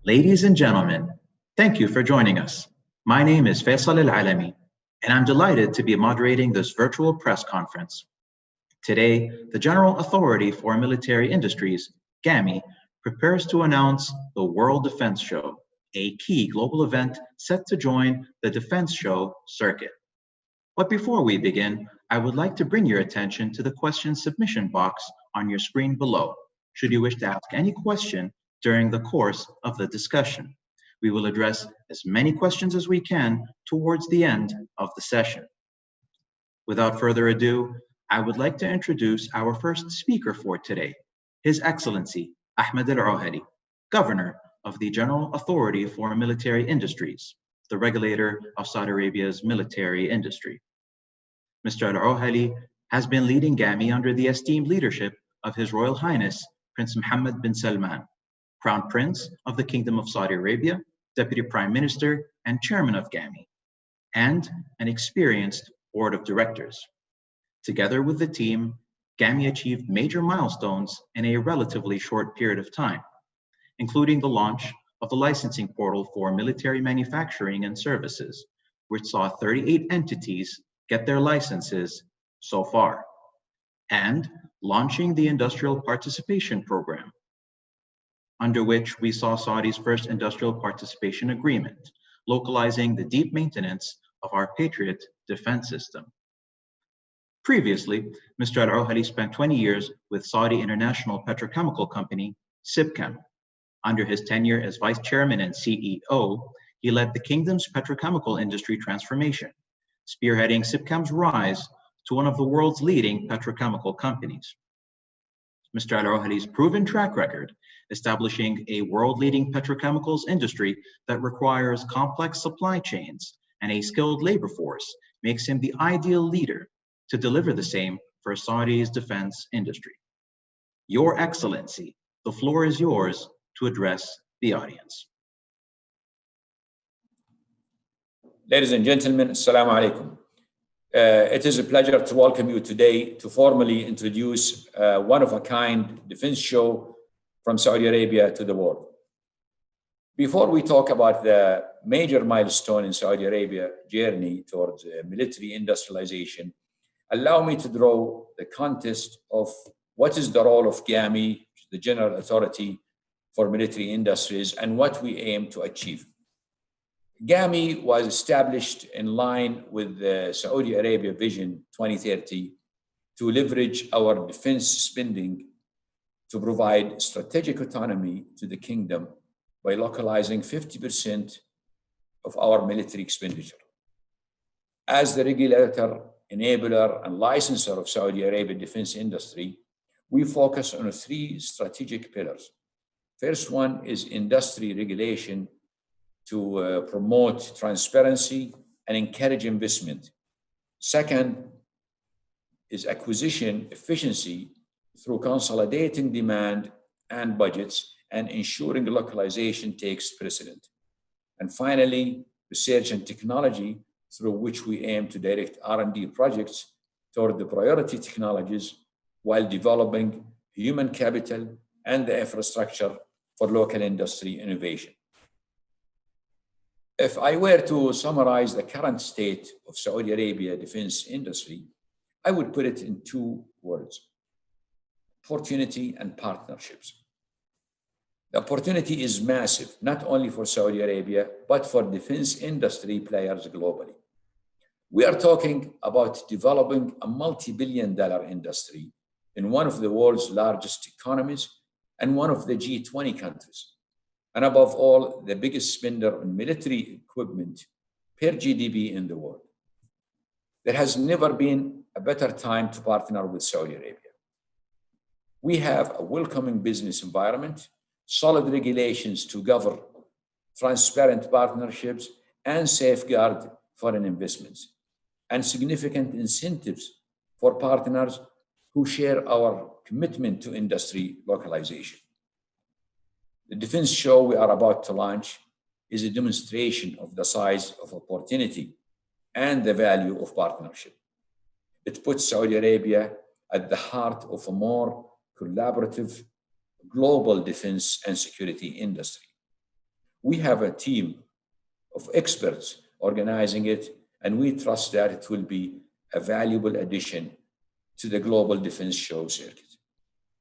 Ladies and gentlemen, thank you for joining us. My name is Faisal Al-Alami, and I'm delighted to be moderating this virtual press conference. Today, the General Authority for Military Industries, GAMI, prepares to announce the World Defense Show, a key global event set to join the Defense Show circuit. But before we begin, I would like to bring your attention to the question submission box on your screen below, should you wish to ask any question during the course of the discussion. We will address as many questions as we can towards the end of the session. Without further ado, I would like to introduce our first speaker for today, His Excellency Ahmad Al-Ohali, Governor of the General Authority for Military Industries, the regulator of Saudi Arabia's military industry. Mr. Al-Ohali has been leading GAMI under the esteemed leadership of His Royal Highness Prince Mohammed bin Salman, Crown Prince of the Kingdom of Saudi Arabia, Deputy Prime Minister and Chairman of GAMI, and an experienced board of directors. Together with the team, GAMI achieved major milestones in a relatively short period of time, including the launch of the licensing portal for military manufacturing and services, which saw 38 entities get their licenses so far, and launching the Industrial Participation Program, under which we saw Saudi's first industrial participation agreement, localizing the deep maintenance of our Patriot defense system. Previously, Mr. Al-Ohali spent 20 years with Saudi International Petrochemical Company, SIPChem. Under his tenure as Vice Chairman and CEO, he led the kingdom's petrochemical industry transformation, spearheading SIPChem's rise to one of the world's leading petrochemical companies. Mr. Al-Ohali's proven track record, establishing a world-leading petrochemicals industry that requires complex supply chains and a skilled labor force, makes him the ideal leader to deliver the same for Saudi's defense industry. Your Excellency, the floor is yours to address the audience. Ladies and gentlemen, Assalamu alaikum. It is a pleasure to welcome you today to formally introduce a one-of-a-kind defense show from Saudi Arabia to the world. Before we talk about the major milestone in Saudi Arabia journey towards military industrialization, allow me to draw the context of what is the role of GAMI, the General Authority for Military Industries, and what we aim to achieve. GAMI was established in line with the Saudi Arabia Vision 2030 to leverage our defense spending to provide strategic autonomy to the kingdom by localizing 50% of our military expenditure. As the regulator, enabler, and licensor of Saudi Arabia defense industry, we focus on three strategic pillars. First one is industry regulation to promote transparency and encourage investment. Second is acquisition efficiency through consolidating demand and budgets and ensuring localization takes precedent. And finally, research and technology, through which we aim to direct R&D projects toward the priority technologies while developing human capital and the infrastructure for local industry innovation. If I were to summarize the current state of Saudi Arabia defense industry, I would put it in two words: opportunity and partnerships. The opportunity is massive, not only for Saudi Arabia, but for defense industry players globally. We are talking about developing a multi-billion-dollar industry in one of the world's largest economies and one of the G20 countries. And above all, the biggest spender on military equipment per GDP in the world. There has never been a better time to partner with Saudi Arabia. We have a welcoming business environment, solid regulations to govern transparent partnerships and safeguard foreign investments, and significant incentives for partners who share our commitment to industry localization. The defense show we are about to launch is a demonstration of the size of opportunity and the value of partnership. It puts Saudi Arabia at the heart of a more collaborative global defense and security industry. We have a team of experts organizing it, and we trust that it will be a valuable addition to the Global Defense Show circuit.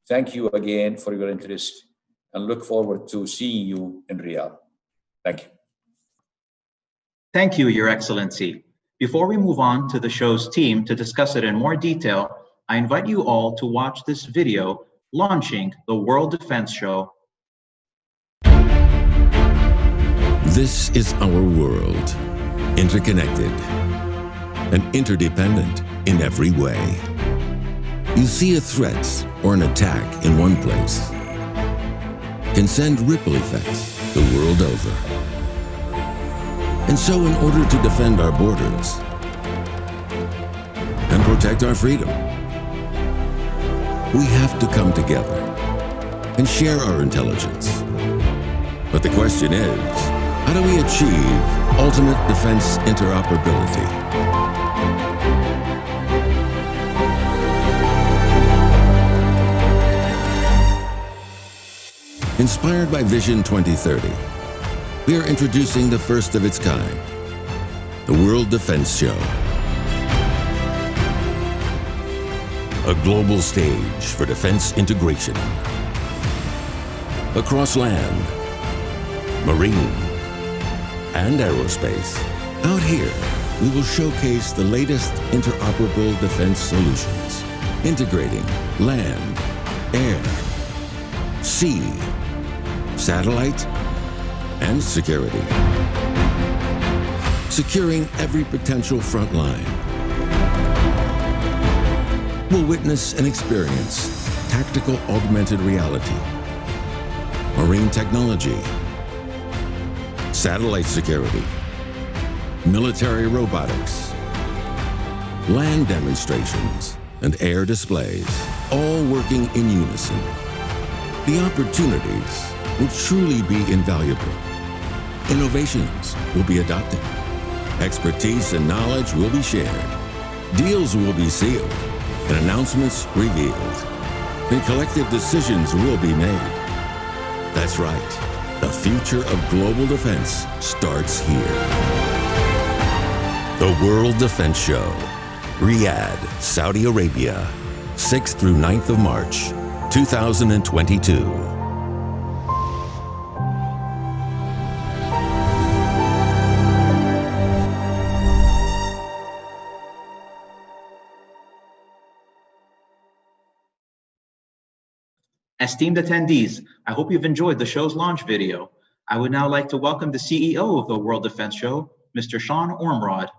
Thank you again for your interest and look forward to seeing you in Riyadh. Thank you. Thank you, Your Excellency. Before we move on to the show's team to discuss it in more detail, I invite you all to watch this video launching the World Defense Show. This is our world, interconnected and interdependent in every way. You see a threat or an attack in one place can send ripple effects the world over. And so in order to defend our borders and protect our freedom, we have to come together and share our intelligence. But the question is, how do we achieve ultimate defense interoperability? Inspired by Vision 2030, we are introducing the first of its kind, the World Defense Show. A global stage for defense integration. Across land, marine, and aerospace. Out here, we will showcase the latest interoperable defense solutions, integrating land, air, sea, satellite, and security. Securing every potential front line. We'll witness and experience tactical augmented reality, marine technology, satellite security, military robotics, land demonstrations, and air displays, all working in unison. The opportunities will truly be invaluable. Innovations will be adopted. Expertise and knowledge will be shared. Deals will be sealed and announcements revealed. And collective decisions will be made. That's right. The future of global defense starts here. The World Defense Show, Riyadh, Saudi Arabia, 6th through 9th of March, 2022. Esteemed attendees, I hope you've enjoyed the show's launch video. I would now like to welcome the CEO of the World Defense Show, Mr. Shaun Ormrod.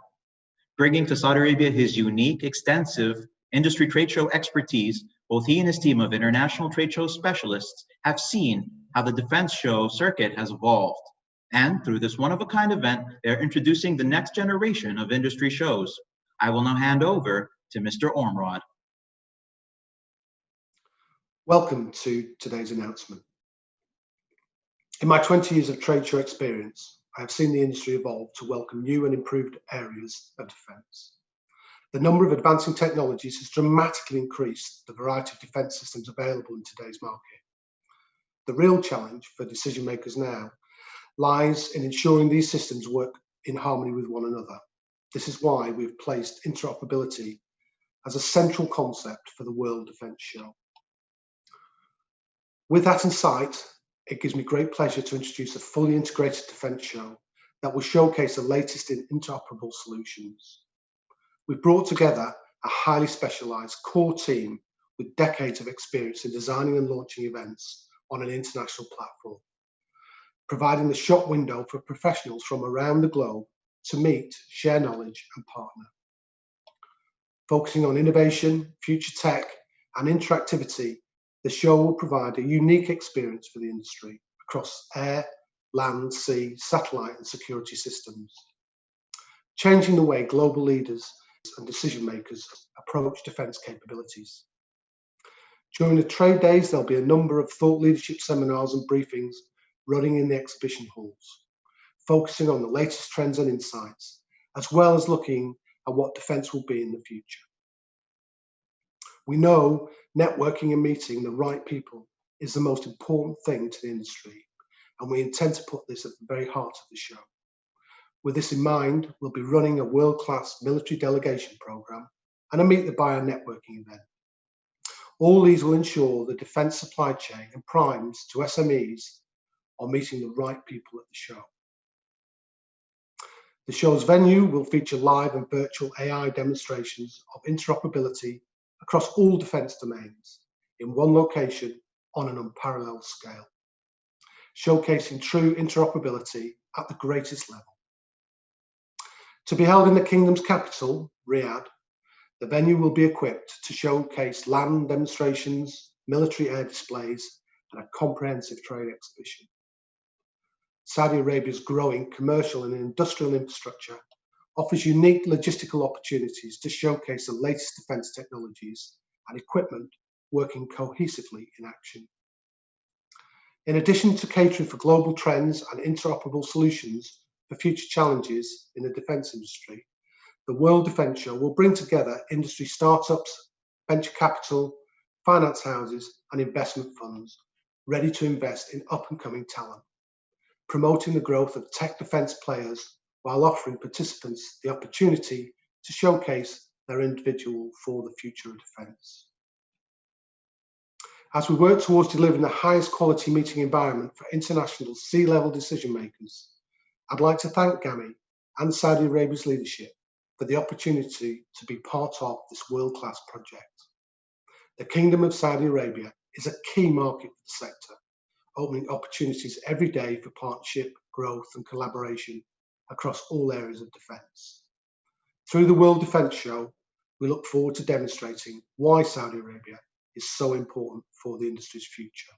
Bringing to Saudi Arabia his unique, extensive industry trade show expertise, both he and his team of international trade show specialists have seen how the defense show circuit has evolved. And through this one-of-a-kind event, they're introducing the next generation of industry shows. I will now hand over to Mr. Ormrod. Welcome to today's announcement. In my 20 years of trade show experience, I have seen the industry evolve to welcome new and improved areas of defence. The number of advancing technologies has dramatically increased the variety of defence systems available in today's market. The real challenge for decision makers now lies in ensuring these systems work in harmony with one another. This is why we've placed interoperability as a central concept for the World Defence Show. With that in sight, it gives me great pleasure to introduce a fully integrated defence show that will showcase the latest in interoperable solutions. We've brought together a highly specialised core team with decades of experience in designing and launching events on an international platform, providing the shop window for professionals from around the globe to meet, share knowledge and partner. Focusing on innovation, future tech and interactivity, the show will provide a unique experience for the industry across air, land, sea, satellite and security systems, changing the way global leaders and decision makers approach defence capabilities. During the trade days, there'll be a number of thought leadership seminars and briefings running in the exhibition halls, focusing on the latest trends and insights, as well as looking at what defence will be in the future. We know networking and meeting the right people is the most important thing to the industry, and we intend to put this at the very heart of the show. With this in mind, we'll be running a world-class military delegation programme and a Meet the Buyer networking event. All these will ensure the defence supply chain and primes to SMEs are meeting the right people at the show. The show's venue will feature live and virtual AI demonstrations of interoperability across all defence domains in one location on an unparalleled scale, showcasing true interoperability at the greatest level. To be held in the Kingdom's capital, Riyadh, the venue will be equipped to showcase land demonstrations, military air displays, and a comprehensive trade exhibition. Saudi Arabia's growing commercial and industrial infrastructure offers unique logistical opportunities to showcase the latest defence technologies and equipment working cohesively in action. In addition to catering for global trends and interoperable solutions for future challenges in the defence industry, the World Defence Show will bring together industry startups, venture capital, finance houses, and investment funds ready to invest in up-and-coming talent, promoting the growth of tech defence players while offering participants the opportunity to showcase their individual for the future of defence. As we work towards delivering the highest quality meeting environment for international C-level decision makers, I'd like to thank GAMI and Saudi Arabia's leadership for the opportunity to be part of this world-class project. The Kingdom of Saudi Arabia is a key market for the sector, opening opportunities every day for partnership, growth and collaboration across all areas of defence. Through the World Defence Show, we look forward to demonstrating why Saudi Arabia is so important for the industry's future.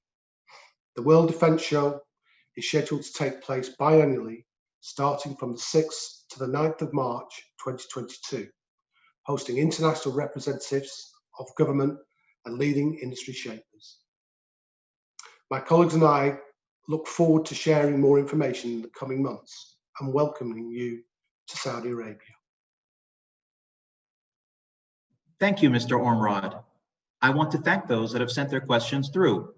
The World Defence Show is scheduled to take place biannually, starting from the 6th to the 9th of March 2022, hosting international representatives of government and leading industry shapers. My colleagues and I look forward to sharing more information in the coming months and welcoming you to Saudi Arabia. Thank you, Mr. Ormrod. I want to thank those that have sent their questions through.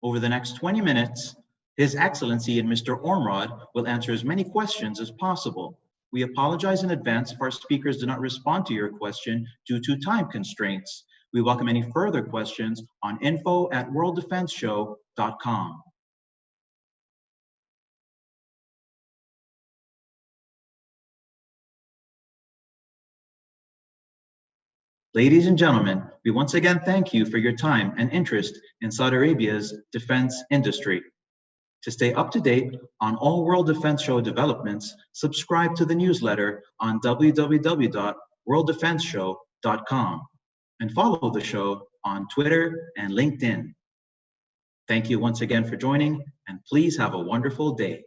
Over the next 20 minutes, His Excellency and Mr. Ormrod will answer as many questions as possible. We apologize in advance if our speakers do not respond to your question due to time constraints. We welcome any further questions on info@worlddefenseshow.com. Ladies and gentlemen, we once again thank you for your time and interest in Saudi Arabia's defense industry. To stay up to date on all World Defence Show developments, subscribe to the newsletter on www.worlddefenseshow.com and follow the show on Twitter and LinkedIn. Thank you once again for joining, and please have a wonderful day.